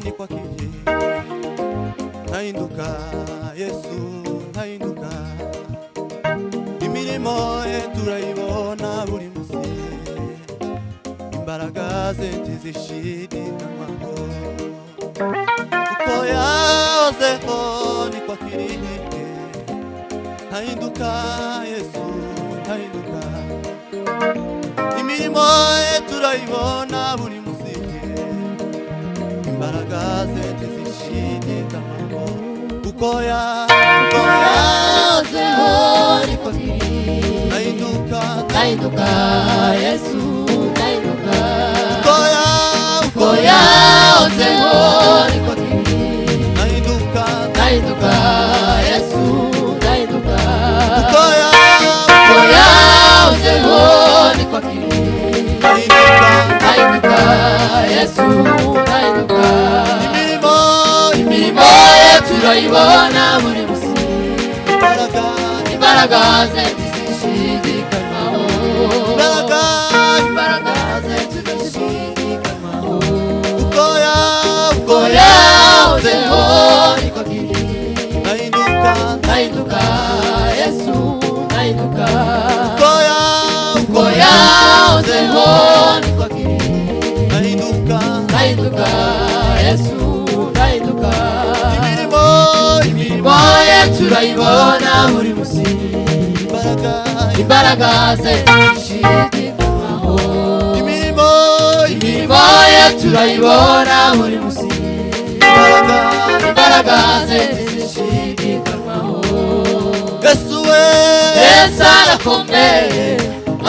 nyikwakiriye ntahinduka Yesu ntahinduka imirimo ye turayibona buri munsi imbaraga ze ntizishidikanywaho uko yahozeho nyikwakiriye ntahinduka Yesu ntahinduka imirimo ye turayibona buri munsi imbaraga ze ntizishidikanywaho uko yahozeho nyikwakiriye ntahinduka Yesu ntahinduka uko yahozeho nyikwakiriye ntahinduka Yesu ntahinduka uko yahozeho nyikwakiriye ntahinduka Yesu ntahinduka imirimo ye turayibona buri munsi imbaraga ze ntizishidikanywaho imbaraga ze ntizishidikanywaho uko yahozeho nyikwakiriye ntahinduka Yesu ntahinduka uko yahozeho nyikwakiriye ntahinduka Yesu ntahinduka imirimo ye turayibona buri munsi imbaraga ze ntizishidikanywaho imirimo ye turayibona buri munsi imbaraga ze ntizishidikanywaho Yesu arakomeye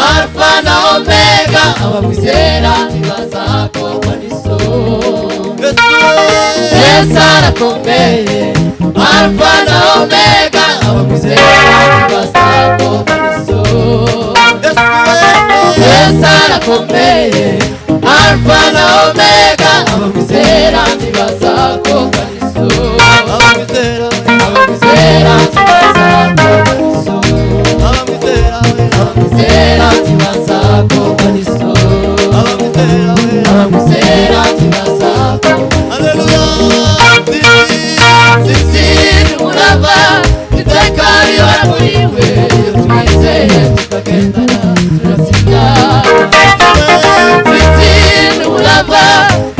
Alpha na Omega abamwizera ntibazakogwa n'isoni Yesu arakomeye Alpha na Omega abamwizera ntibazakogwa n'isoni Yesu arakomeye Alpha na Omega abamwizera ntibazakogwa n'isoni abamwizera ntibazakogwa n'isoni abamwizera ntibazakogwa n'isoni abamwizera ntibazakogwa sinzira umurava iteka rihora muri we iyo twizeye tukagendana turatsinda sinzira umurava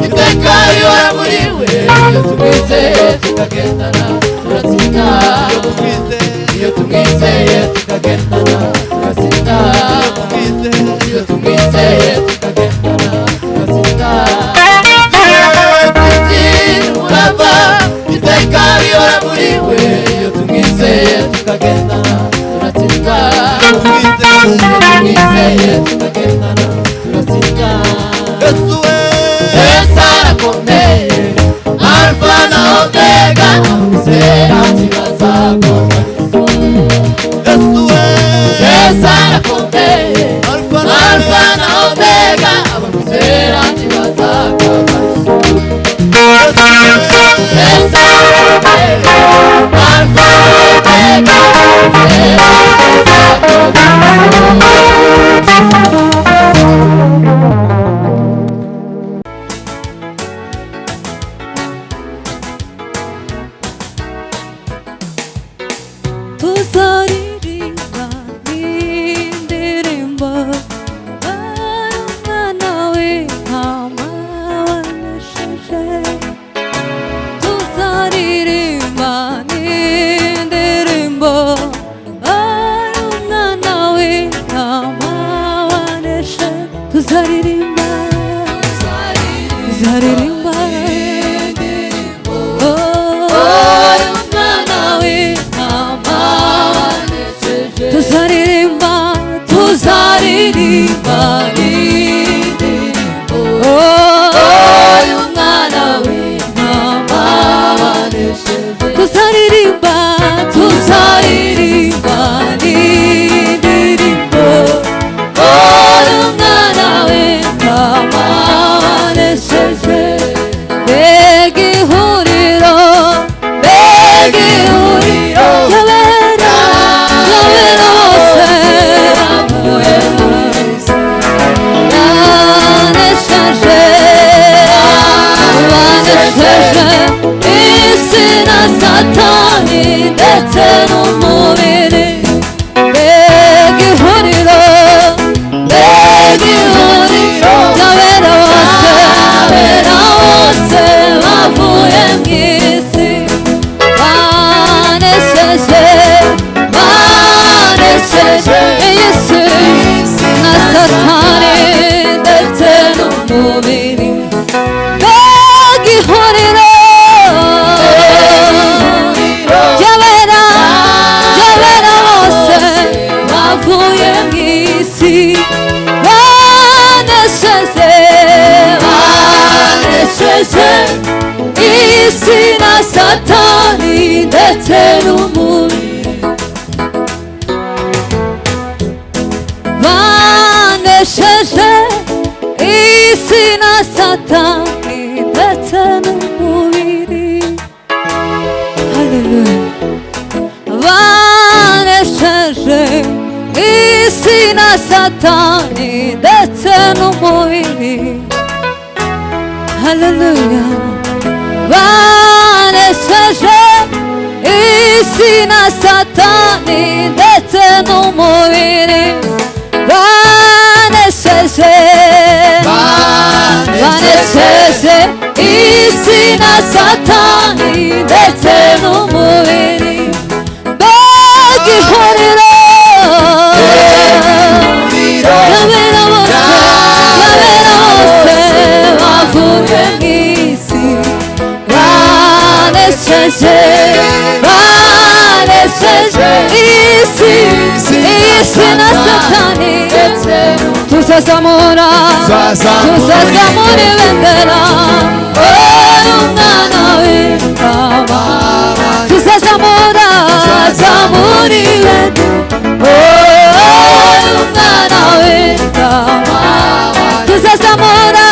iteka rihora muri we iyo twizeye tukagendana turatsinda iyo tumwizeye tukagendana turatsinda iyo tumwizeye tukagendana turatsinda umurava iteka rihora muri we iyo tumwizeye tukagendana turatsinda iyo tumwizeye tukagendana turatsinda Yesu arakomeye Alpha na Omega abamwizera ntibazakogwa n'isoni Yesu arakomeye Alpha na Omega abamwizera ntibazakogwa n'isoni Yesu arakomeye Alpha na Omega abamwizera ntibazakogwa n'isoni tuzaririmba indirimbo umwana w'intama wanesheje tuzaririmba indirimbo izina satani ndetse n'umubiri mbega ihuriro abera bose bavuye mu isi banesheje iyi si na satani ndetse n'umubiri mbega ihuriro ry'abera bose bavuye mu isi banesheje isi na satani ndetse n'umubiri banesheje isi na satani ndetse n'umubiri haleluya banesheje isi na satani ndetse n'umubiri haleluya banesheje isi na satani ndetse n'umubiri banesheje isi na satani ndetse n'umubiri mbega ihuriro y'abera bose bavuye mu isi banesheje isi na satani tuzazamura ibendera umwana w'intama tuzazamura ibendera umwana w'intama tuzazamura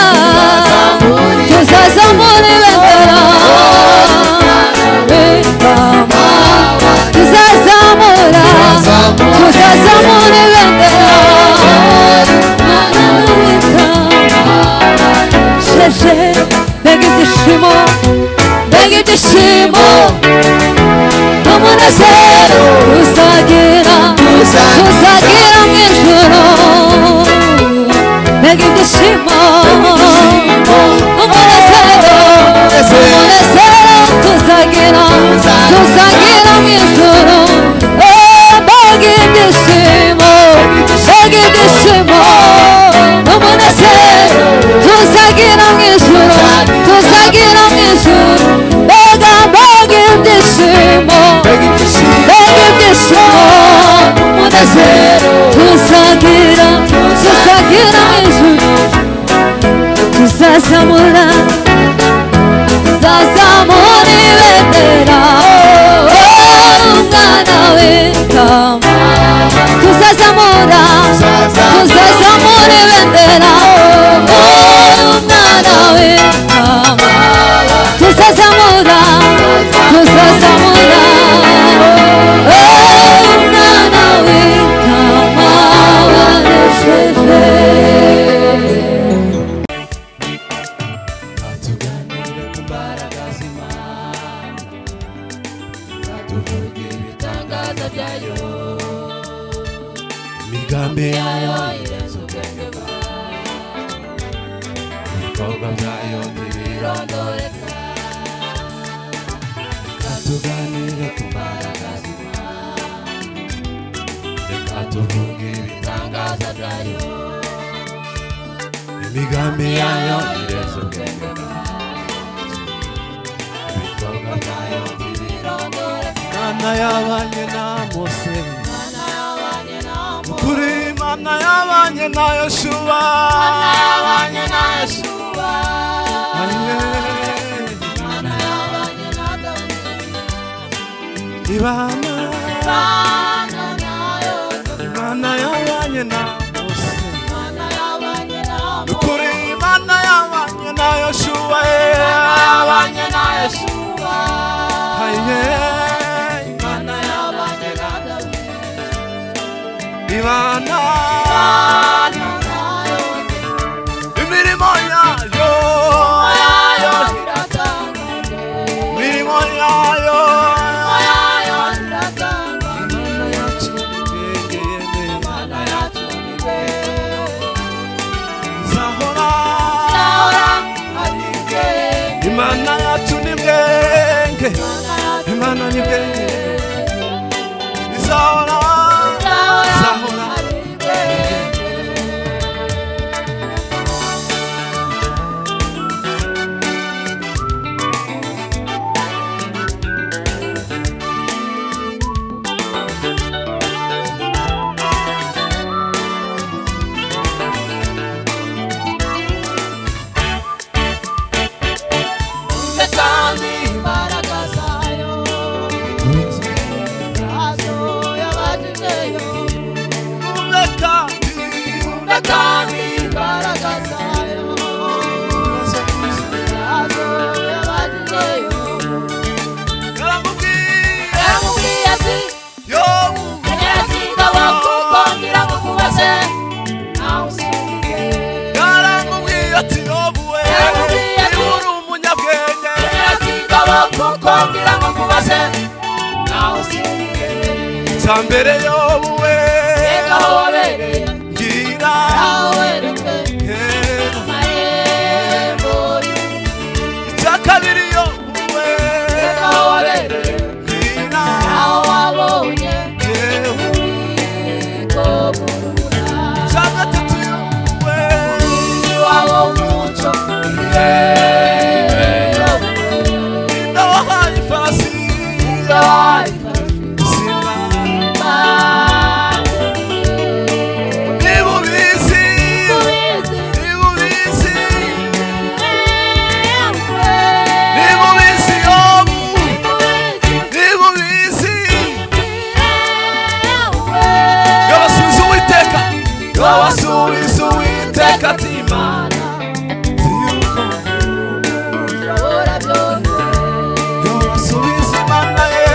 ibendera w'intama tuzazamura ibendera mbega ibyishimo n'umunezero tuzagira mu ijuru mbega ibyishimo n'umunezero tuzagira mu ijuru mbega ibyishimo n'umunezero tuzagira mu ijuru mbega ibyishimo n'umunezero tuzagira mu ijuru tuzazamura ibendera umwana w'intama tuzazamura ibendera umwana w'intama tuzazamura umwana w'intama wanesheje atuganire ku mbaraga z'Imana atuvuge ibitangaza byayo imigambi yayo irenze ubwenge bwayo ibikorwa byayo ntibirondoreka atuganire ku mbaraga z'Imana reka tuvuge ibitangaza byayo imigambi yayo irenze ubwenge ibikorwa byayo ntibirondoreka Mana yabanye na Mose ukuri Mana yabanye na Yoshua Mana yabanye na Dawidi Imana yabanye na Mose ukuri Mana yabanye na Yoshua Imana yabanye na Dawidi Imana imirimo yayo iratangaje imirimo yayo mbere yobuwe Ega wabereye ngira awereke amarembo icya kabiri yobuwe Ega wabereye ngira aho wabonye ikobura icya gatatu yobuwe iwawo muco ndawahaye ifasi niba ubizi niba ubizi niba ubizi yobu niba ubizi yabasubiza uwiteka yabasubiza uwiteka ati imana yabasubiza imana ye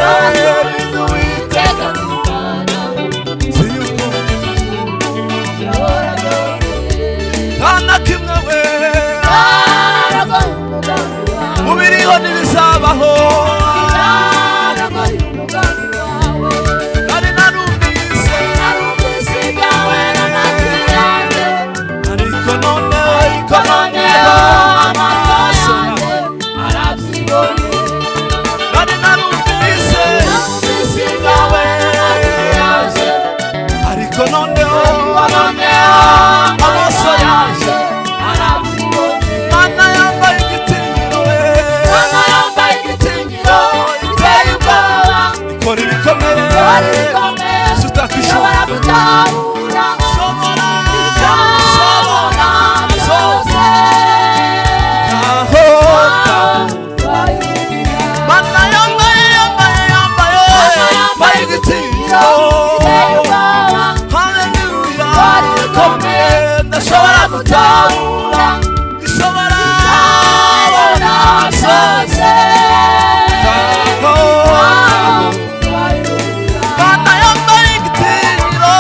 nta kimwe we mubiriho ntibizabaho nari narumvise ariko noneho amaso nari narumvise ariko noneho amaso yaje mana yambaye igitinyiro we iteye ubwoba ikora ibikomeye tutakishobora gutahura shobora zose aho mana yambaye igitinyiro haleluya ikomeye ndashobora gutahura ishobora zose mana yambaye igitinyiro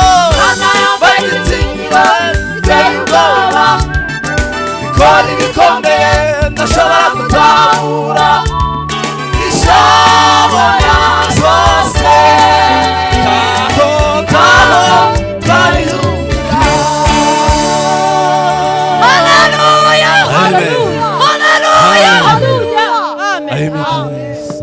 iteye ubwoba ikora ibikomeye ndashobora gutahura